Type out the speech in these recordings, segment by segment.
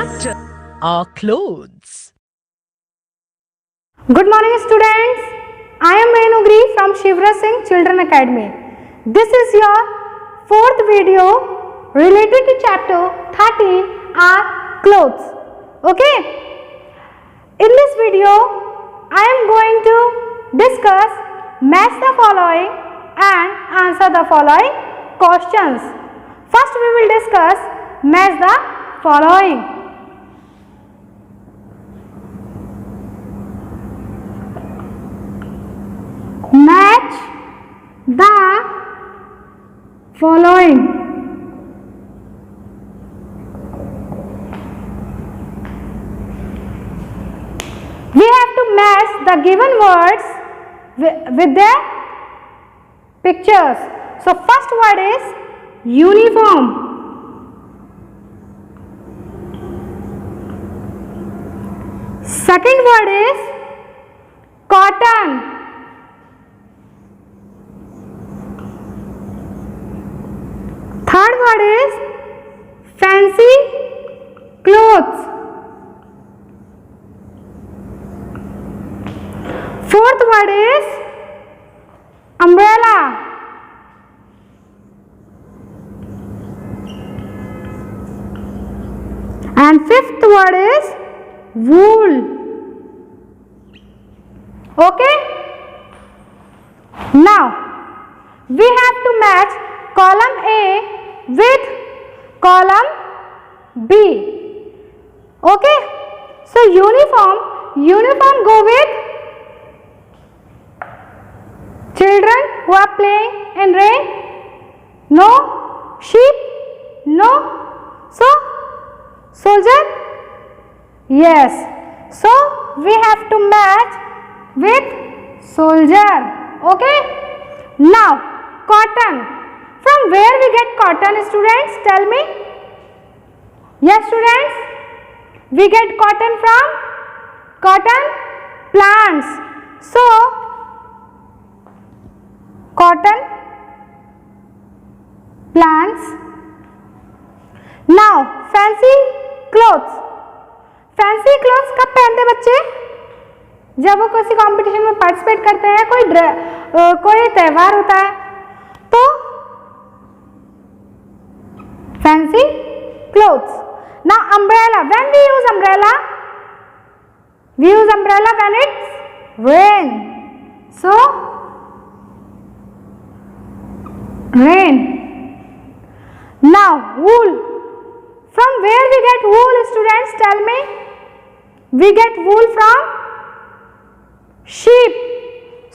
chapter are clothes. Good morning students. I am Renugri from Shivra Singh Children Academy. This is your fourth video related to chapter 13 are clothes. Okay. In this video I am going to discuss match the following and answer the following questions. First we will discuss match the following. Match the following. We have to match the given words with their pictures. So first word is uniform. Second word is cotton. Third word is fancy clothes. Fourth word is umbrella. And fifth word is wool. Okay. Now we have to match column A with column B. Okay. So uniform go with children who are playing in rain. No. Sheep. No. So soldier. Yes. So we have to match with soldier. Okay. Now cotton. From where we get cotton, students? Tell me. Yes, students. We get cotton from cotton plants. So cotton plants. Now fancy clothes. Fancy clothes कब पहनते बच्चे? जब वो किसी competition में participate करते हैं, कोई त्यौहार होता है तो fancy clothes. Now umbrella. When we use umbrella? We use umbrella when it's rain. So rain. Now wool. From where we get wool, students? Tell me. We get wool from sheep.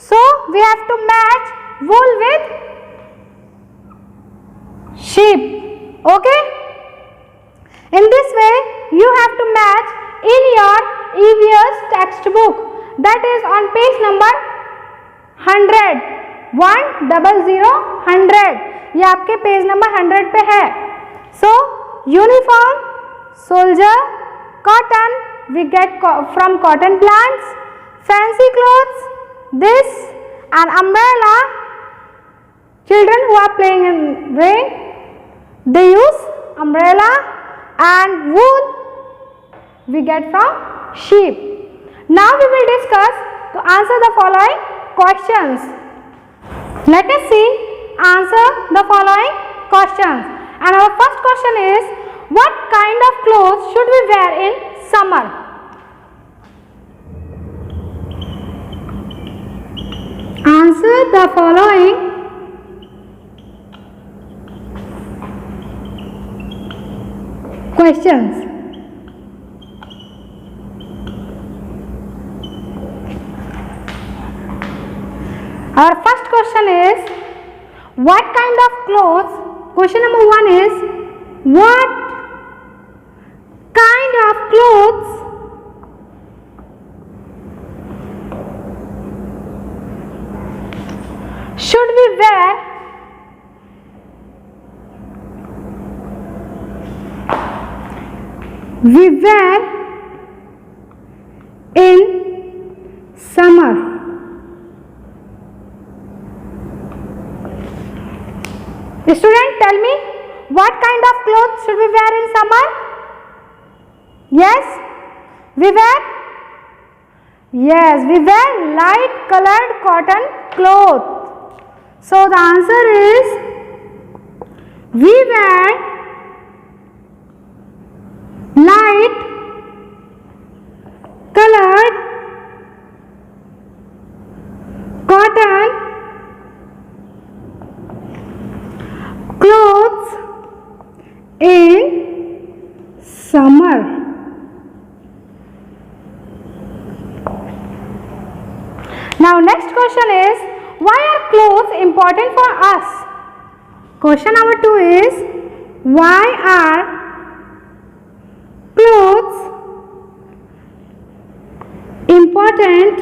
So we have to match wool with sheep. Okay. In this way you have to match in your EVS textbook, that is on page number 100. 100. ये आपके page number 100 पे है. So uniform, soldier, cotton we get from cotton plants. Fancy clothes, this, and umbrella, children who are playing in rain, they use umbrella, and wool we get from sheep. Now we will discuss to answer the following questions. Let us see answer the following questions. And our first question is, what kind of clothes should we wear in summer? Answer the following questions. Our first question is, what kind of clothes? Question number 1 is, what kind of clothes should we wear in summer? Student, tell me, what kind of clothes should we wear in summer? Yes, we wear. Yes, we wear light colored cotton cloth. So the answer is we wear light colored cotton clothes in summer. Now next question is, why are clothes important for us? Question number 2 is, why are clothes important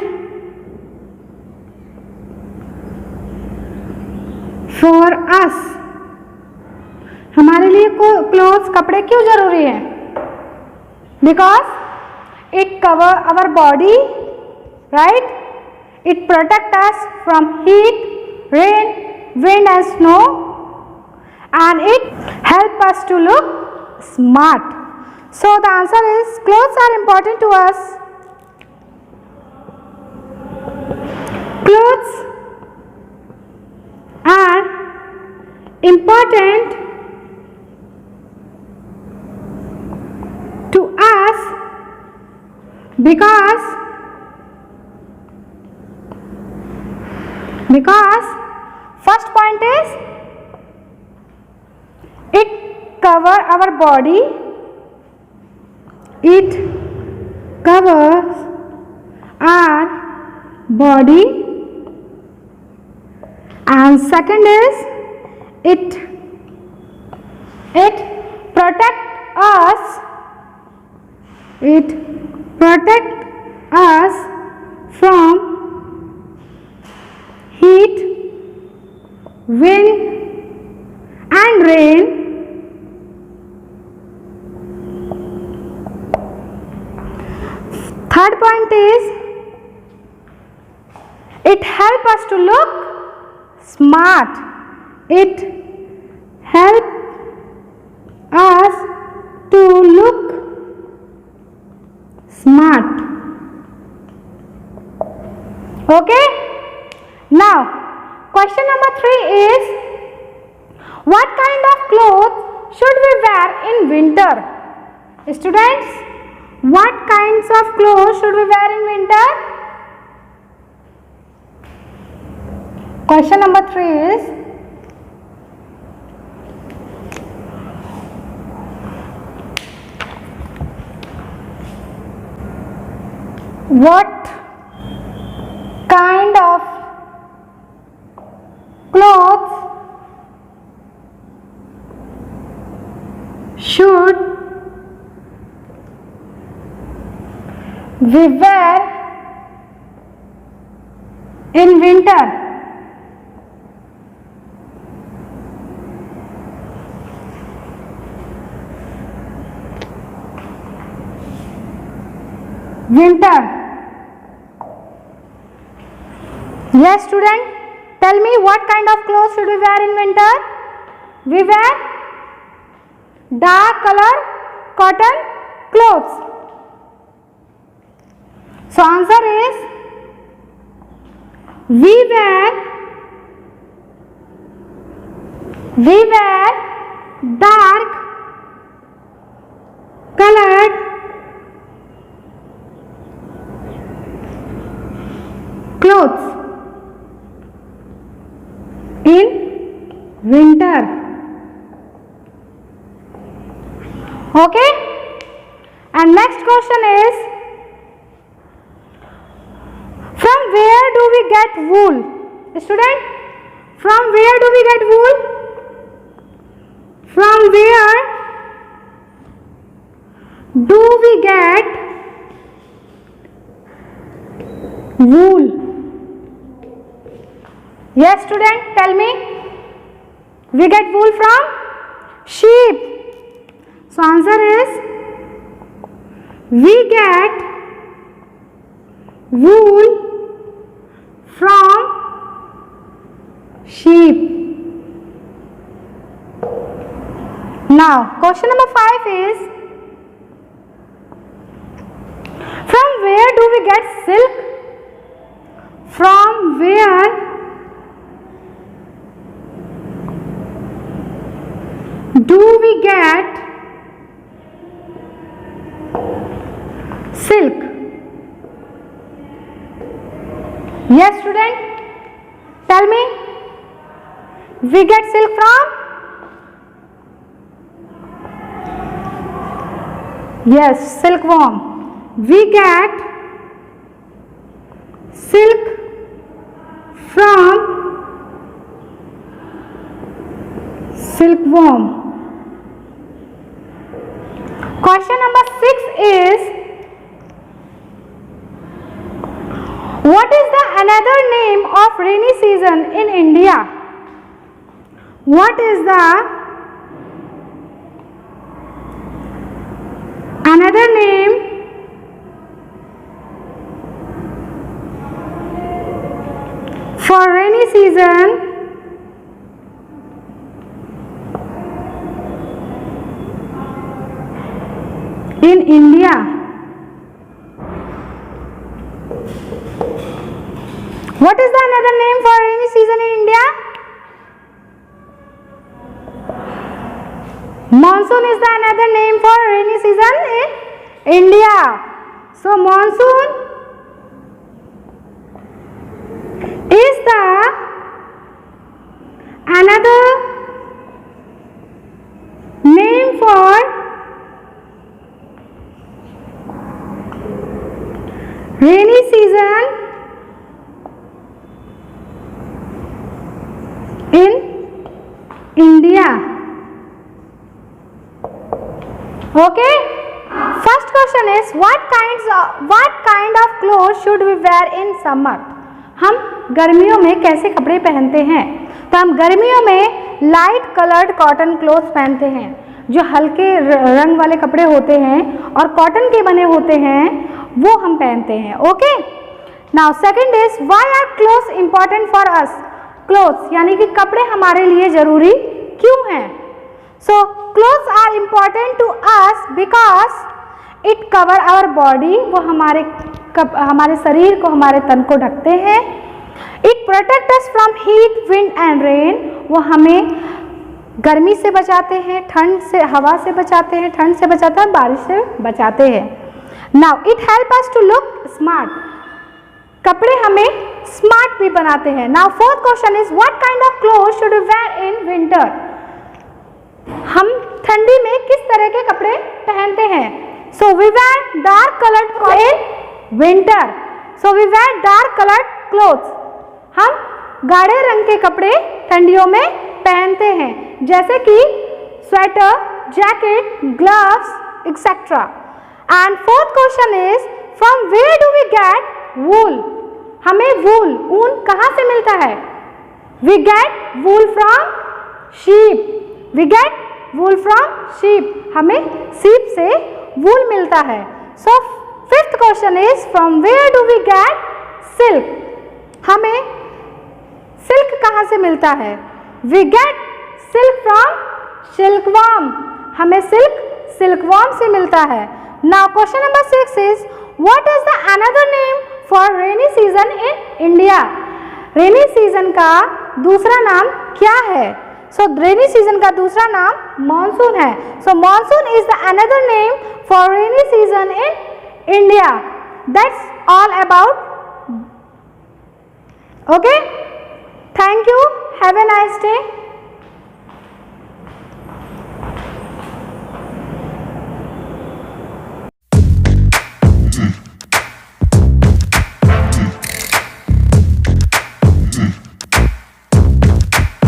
for us? हमारे लिए clothes कपड़े क्यों जरूरी है? Because it cover our body, right? It protect us from heat, rain, wind and snow, and it help us to look smart. So the answer is clothes are important to us. Clothes are important to us because first point is it cover our body, it covers our body, and second is it protect us from heat, wind and rain. Third point is it help us to look smart. It help us to look smart. Okay? Now, question number 3 is, what kind of clothes should we wear in winter? Students, what kinds of clothes should we wear in winter? Question number 3 is, what kind of clothes should we wear in winter? Winter. Yes, student, tell me what kind of clothes should we wear in winter? We wear dark color cotton clothes. So answer is we wear dark colored clothes in winter. Okay? And next question is, from where do we get wool? Student, from where do we get wool? From where do we get wool? Yes, student, tell me. We get wool from sheep. So answer is we get wool from sheep. Now question number 5 is, do we get silk? From where do we get silk? Yes, student, tell me. We get silk from? Yes, silkworm. We get silk from silkworm. Question number 6 is, what is the another name of rainy season in India? What is the another name for rainy season in India? What is the another name for rainy season in India? Monsoon is the another name for rainy season in India. So monsoon is the another name for rainy season in India. Okay. First question is, what kind of clothes should we wear in summer? हम गर्मियों में कैसे कपड़े पहनते हैं? तो हम गर्मियों में लाइट कलर्ड कॉटन क्लोथ्स पहनते हैं, जो हल्के रंग वाले कपड़े होते हैं और कॉटन के बने होते हैं, वो हम पहनते हैं. Okay. Now second is, why are clothes important for us? Clothes यानी कि कपड़े हमारे लिए जरूरी क्यों हैं? So clothes are important to us because it cover our body. वो हमारे शरीर को, हमारे तन को ढकते हैं. It protect us from heat, wind and rain. वो हमें गर्मी से बचाते हैं, ठंड से, हवा से बचाते हैं, ठंड से बचाते हैं, बारिश से बचाते हैं. Now it help us to look smart. कपड़े हमें स्मार्ट भी बनाते हैं. Now fourth question is, what kind of clothes should we wear in winter? हम ठंडी में किस तरह के कपड़े पहनते हैं? So we wear dark colored clothes in winter. So we wear dark colored clothes. हम गाढ़े रंग के कपड़े ठंडियों में पहनते हैं, जैसे कि sweater, jacket, gloves, etc. And fourth question is, from where do we get wool? हमें wool, ऊन कहाँ से मिलता है? We get wool from sheep. We get wool from sheep. हमें sheep से wool मिलता है. So fifth question is, from where do we get silk? हमें silk कहाँ से मिलता है? We get silk from silkworm. हमें silk silkworm से मिलता है. Now question number 6 is, what is the another name for rainy season in India? Rainy season का दूसरा नाम क्या है? So rainy season का दूसरा नाम monsoon है. So monsoon is the another name for rainy season in India. That's all about. Okay. Thank you. Have a nice day.